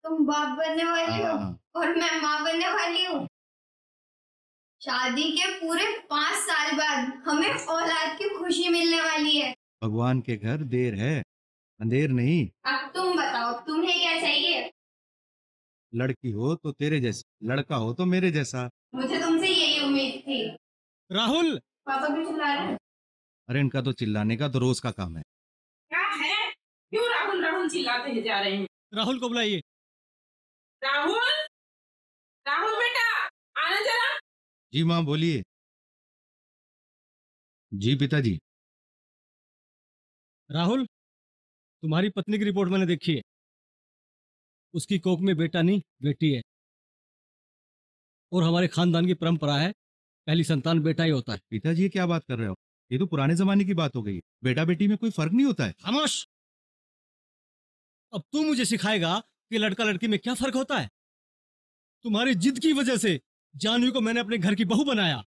तुम बाप बनने वाले हो हाँ। और मैं माँ बनने वाली हूँ। शादी के पूरे 5 साल बाद हमें औलाद की खुशी मिलने वाली है। भगवान के घर देर है, अंधेर नहीं। अब तुम बताओ, तुम्हें क्या चाहिए? लड़की हो तो तेरे जैसी, लड़का हो तो मेरे जैसा। मुझे तुमसे यही उम्मीद थी। राहुल, पापा क्यों चिल्ला रहे हैं? अरे इनका तो चिल्लाने का तो रोज का काम है। क्या है? क्यों राहुल राहुल चिल्लाते जा रहे हैं? राहुल को बुलाइए। राहुल, राहुल बेटा, आना जरा। जी माँ बोलिए। जी पिताजी। राहुल, तुम्हारी पत्नी की रिपोर्ट मैंने देखी है। उसकी कोख में बेटा नहीं बेटी है, और हमारे खानदान की परंपरा है पहली संतान बेटा ही होता है। पिताजी ये क्या बात कर रहे हो? ये तो पुराने जमाने की बात हो गई। बेटा बेटी में कोई फर्क नहीं होता है। खामोश। अब तू मुझे सिखाएगा कि लड़का लड़की में क्या फर्क होता है। तुम्हारी जिद की वजह से जानवी को मैंने अपने घर की बहू बनाया,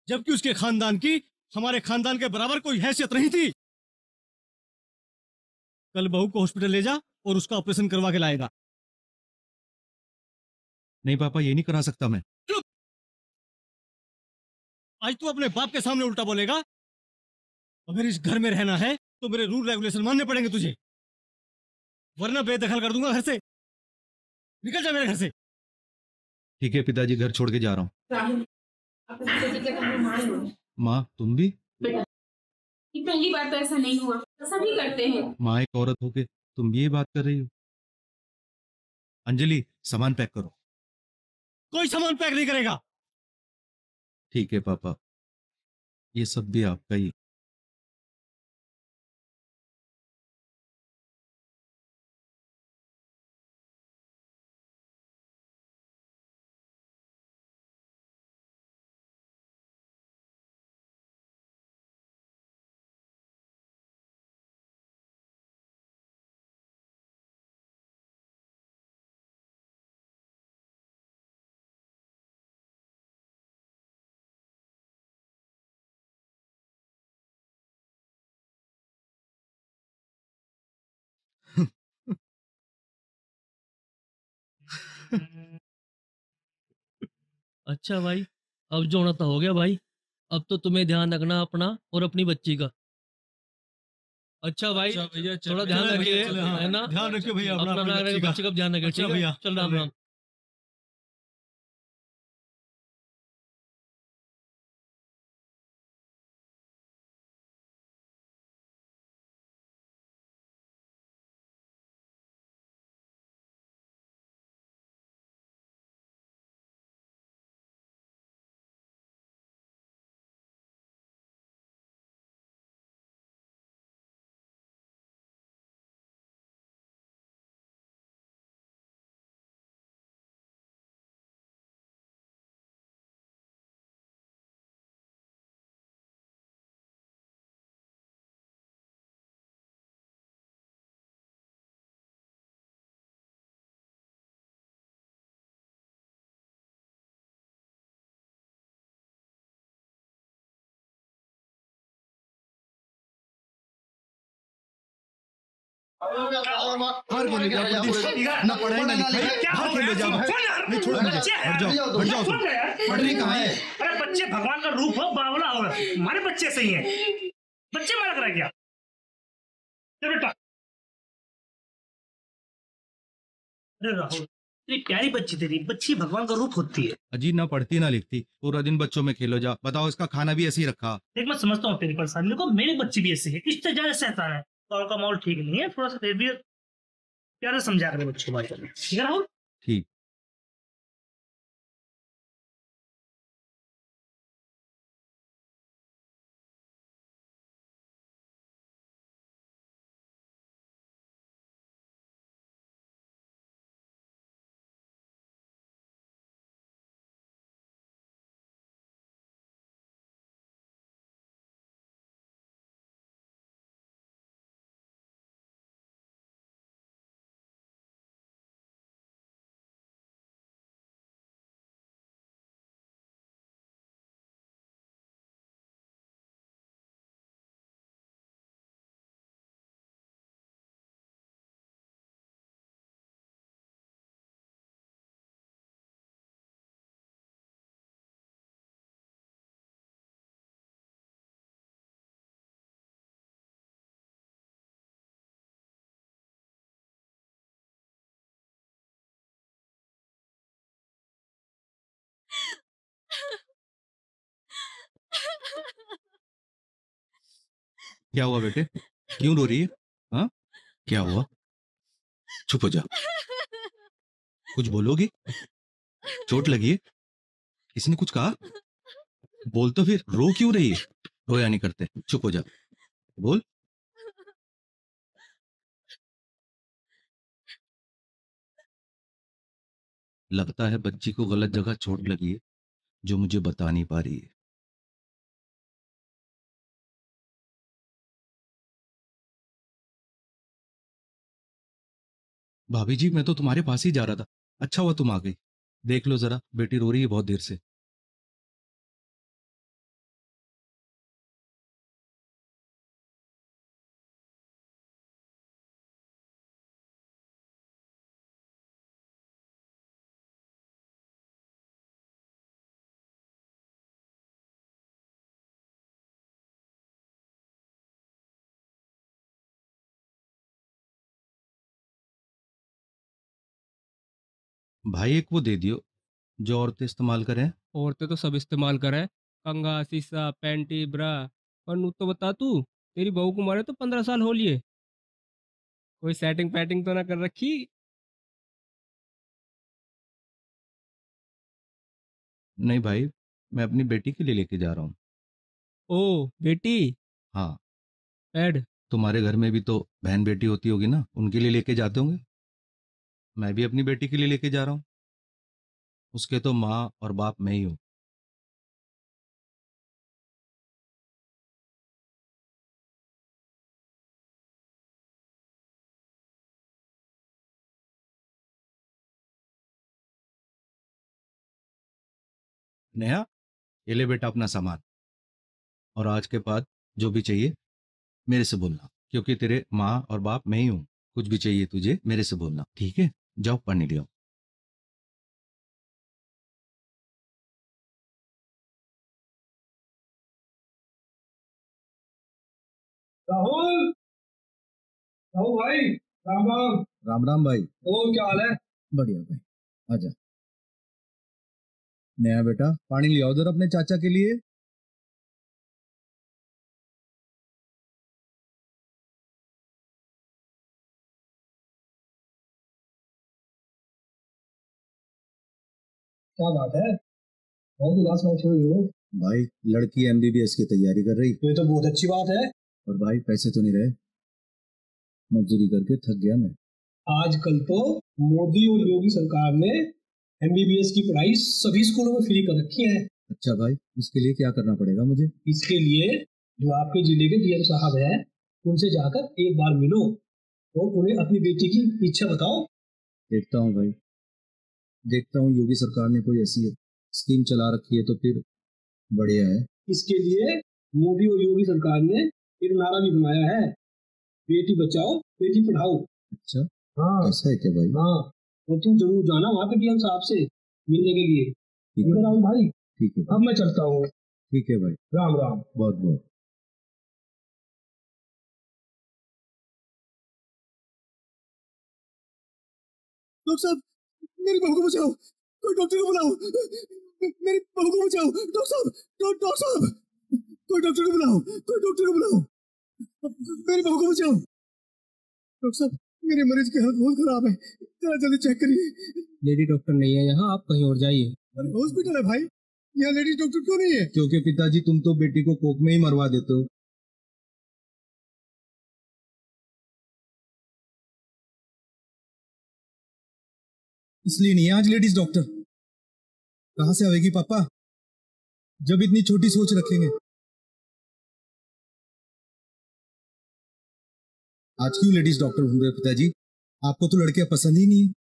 जबकि उसके खानदान की हमारे खानदान के बराबर कोई हैसियत नहीं थी। कल बहू को हॉस्पिटल ले जा और उसका ऑपरेशन करवा के लाएगा। नहीं पापा, ये नहीं करा सकता मैं। चुप। आज तू अपने बाप के सामने उल्टा बोलेगा। अगर इस घर में रहना है तो मेरे रूल रेगुलेशन मानने पड़ेंगे तुझे, वरना बेदखल कर दूंगा घर से। निकल जा मेरे घर से। ठीक है पिताजी, घर छोड़ के जा रहा हूँ। राहुल, अपनी बेटी के घर में माँ ही हो। माँ तुम भी? बेटा, ये पहली बार तो ऐसा नहीं हुआ, ऐसा नहीं करते हैं। माँ एक औरत होके तुम भी ये बात कर रही हो? अंजलि सामान पैक करो। कोई सामान पैक नहीं करेगा। ठीक है पापा, ये सब भी आपका ही। अच्छा भाई, अब जो होना तो हो गया भाई। अब तो तुम्हें ध्यान रखना अपना और अपनी बच्ची का। अच्छा भाई, अच्छा भैया, थोड़ा ध्यान चलो भैया, रखिए, चलो, हाँ, है ना? ध्यान रखियो भैया अपना, अपना अपनी नागरिक बच्ची बच्चे का ध्यान रखिए, अच्छा ठीक है? भैया, चल राम राम। बाहर खेले जाओ, ना पढ़ाई ना लिखाई, बाहर खेले जाओ। नहीं छोड़ो मुझे, हट जाओ, हट जाओ। पढ़ रही कहाँ है? अरे बच्चे भगवान का रूप हो, बावला हो, हमारे बच्चे सही हैं। बच्चे मारा करा क्या? चल बेटा। अरे राहुल, तेरी प्यारी बच्ची, तेरी बच्ची भगवान का रूप होती है। अजी ना पढ़ती ना लिखती, पूरा दिन बच्चों में खेलो जा। बताओ इसका खाना भी ऐसे ही रखा। देख मैं समझता हूँ तेरी परेशानी को, मेरी बच्ची भी ऐसी है, इससे ज्यादा शैतान है। गाँव का माहौल ठीक नहीं है, थोड़ा सा फिर भी प्यारे से समझा कर बच्चों को बात करना, ठीक है राहुल? ठीक। क्या हुआ बेटे, क्यों रो रही है? हाँ, क्या हुआ? चुप हो जा, कुछ बोलोगी? चोट लगी है? किसी ने कुछ कहा? बोल तो फिर, रो क्यों रही है? रोया नहीं करते, चुप हो जा, बोल। लगता है बच्ची को गलत जगह चोट लगी है, जो मुझे बता नहीं पा रही है। भाभी जी, मैं तो तुम्हारे पास ही जा रहा था, अच्छा हुआ तुम आ गई। देख लो जरा, बेटी रो रही है बहुत देर से। भाई एक वो दे दियो जो औरतें इस्तेमाल करें। औरतें तो सब इस्तेमाल करें, कंघा, शीशा, पैंटी, ब्रा। पर नू तो बता, तू तेरी बहू को मारे तो 15 साल हो लिए, कोई सेटिंग पैटिंग तो ना कर रखी? नहीं भाई, मैं अपनी बेटी के लिए लेके जा रहा हूँ। ओ बेटी, हाँ, पैड। तुम्हारे घर में भी तो बहन बेटी होती होगी ना, उनके लिए लेके जाते होंगे। मैं भी अपनी बेटी के लिए लेके जा रहा हूँ। उसके तो माँ और बाप मैं ही हूँ। नेहा, ये ले बेटा अपना सामान, और आज के बाद जो भी चाहिए मेरे से बोलना, क्योंकि तेरे माँ और बाप मैं ही हूँ। कुछ भी चाहिए तुझे मेरे से बोलना, ठीक है? जाओ पानी ले आओ। राहुल, राहुल भाई, राम राम। राम राम भाई। और क्या हाल है? बढ़िया भाई, आजा। नया बेटा, पानी ले आओ जरा अपने चाचा के लिए। क्या बात है, बहुत उदास बैठे हुए हो। भाई, लड़की एमबीबीएस की तैयारी कर रही, तो ये तो बहुत अच्छी बात है। और भाई पैसे तो नहीं रहे, मजदूरी करके थक गया मैं। आजकल तो मोदी और योगी सरकार ने एमबीबीएस की पढ़ाई सभी स्कूलों में फ्री कर रखी है। अच्छा भाई, इसके लिए क्या करना पड़ेगा मुझे? इसके लिए जो आपके जिले के डीएम साहब हैं, उनसे जाकर एक बार मिलो और उन्हें अपनी बेटी की इच्छा बताओ। देखता हूँ भाई, देखता हूँ। योगी सरकार ने कोई ऐसी स्कीम चला रखी है तो फिर बढ़िया है। इसके लिए मोदी और योगी सरकार ने एक नारा भी बनाया है, बेटी बचाओ बेटी पढ़ाओ। अच्छा, हाँ ऐसा है क्या भाई? हाँ, और तुम जरूर जाना वहाँ पे डीएम साहब से मिलने के लिए। ठीक है राहुल भाई, ठीक है अब मैं चलता हूँ। ठीक है भाई, राम राम। बहुत बहुत। डॉक्टर साहब, मेरी बहू को बचाओ, कोई डॉक्टर को बुलाओ, मेरी बहू को बचाओ। डॉक्टर साहब, डॉक्टर साहब, कोई डॉक्टर को बुलाओ, कोई डॉक्टर को बुलाओ, मेरी बहू को बचाओ। डॉक्टर साहब, मेरे मरीज की हालत बहुत खराब है, जरा जल्दी चेक करिए। लेडी डॉक्टर नहीं है यहाँ, आप कहीं और जाइए। हॉस्पिटल है भाई, यहाँ लेडीज डॉक्टर क्यों नहीं है? क्योंकि पिताजी तुम तो बेटी को कोक में ही मरवा देते हो। इसलिए नहीं है आज लेडीज डॉक्टर। कहां से आएगी पापा, जब इतनी छोटी सोच रखेंगे? आज क्यों लेडीज डॉक्टर ढूंढ रहे हो पिताजी? आपको तो लड़कियां पसंद ही नहीं है।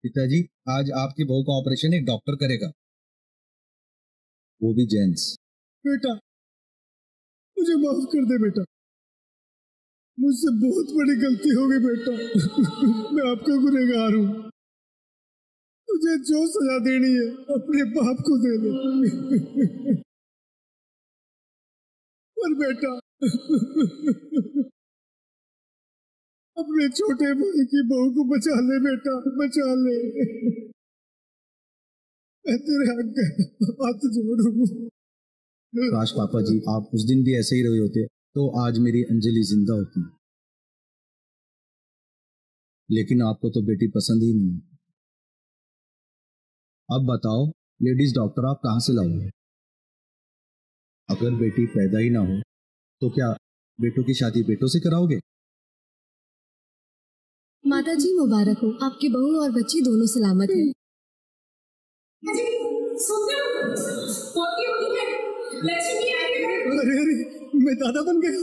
पिताजी, आज आपकी बहू का ऑपरेशन एक डॉक्टर करेगा, वो भी जेंट्स। बेटा, मुझे माफ कर दे बेटा, मुझसे बहुत बड़ी गलती हो गई बेटा। मैं आपका गुनहगार हूँ, तुझे जो सजा देनी है अपने बाप को दे दे। पर बेटा, अपने छोटे भाई की बहू को बचा ले बेटा, बचा ले। मैं तेरे हाथ जोड़ू। काश पापा जी आप उस दिन भी ऐसे ही रहे होते तो आज मेरी अंजलि जिंदा होती। लेकिन आपको तो बेटी पसंद ही नहीं। अब बताओ लेडीज डॉक्टर आप कहां से लाओगे? अगर बेटी पैदा ही ना हो तो क्या बेटों की शादी बेटों से कराओगे? माता जी मुबारक हो, आपकी बहू और बच्ची दोनों सलामत हैं। अरे अरे मैं दादा बन गया,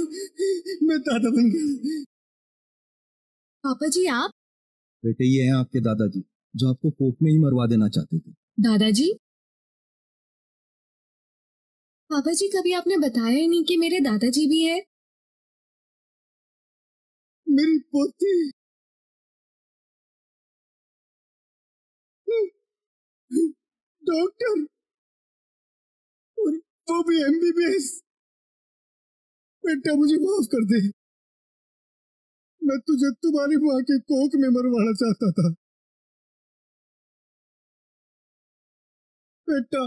मैं दादा बन गया। पापा जी आप? बेटे ये हैं आपके दादाजी जो आपको कोर्ट में ही मरवा देना चाहते थे। दादाजी? पापा जी कभी आपने बताया ही नहीं कि मेरे दादाजी भी हैं। मेरी पोती डॉक्टर और वो भी MBBS। बेटा मुझे माफ कर दे, मैं तुझे तुम्हारी माँ के कोख में मरवाना चाहता था। बेटा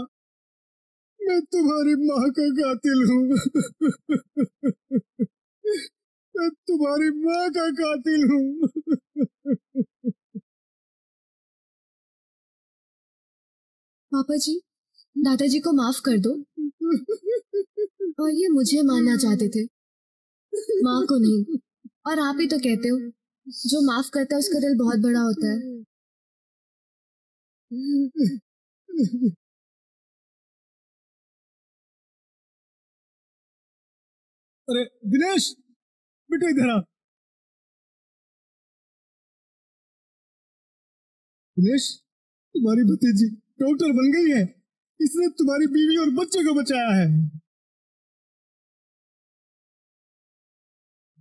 मैं तुम्हारी माँ का कातिल हूँ। मैं तुम्हारी माँ का कातिल हूँ। पापा जी दादाजी को माफ कर दो। और ये मुझे मारना चाहते थे, माँ को नहीं। और आप ही तो कहते हो जो माफ करता है उसका दिल बहुत बड़ा होता है। अरे दिनेश बेटा इधर आ। दिनेश तुम्हारी भतीजी डॉक्टर बन गई है, इसने तुम्हारी बीवी और बच्चे को बचाया है।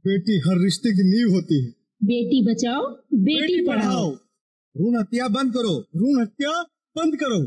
बेटी हर रिश्ते की नींव होती है। बेटी बचाओ बेटी पढ़ाओ। भ्रूण हत्या बंद करो। भ्रूण हत्या बंद करो।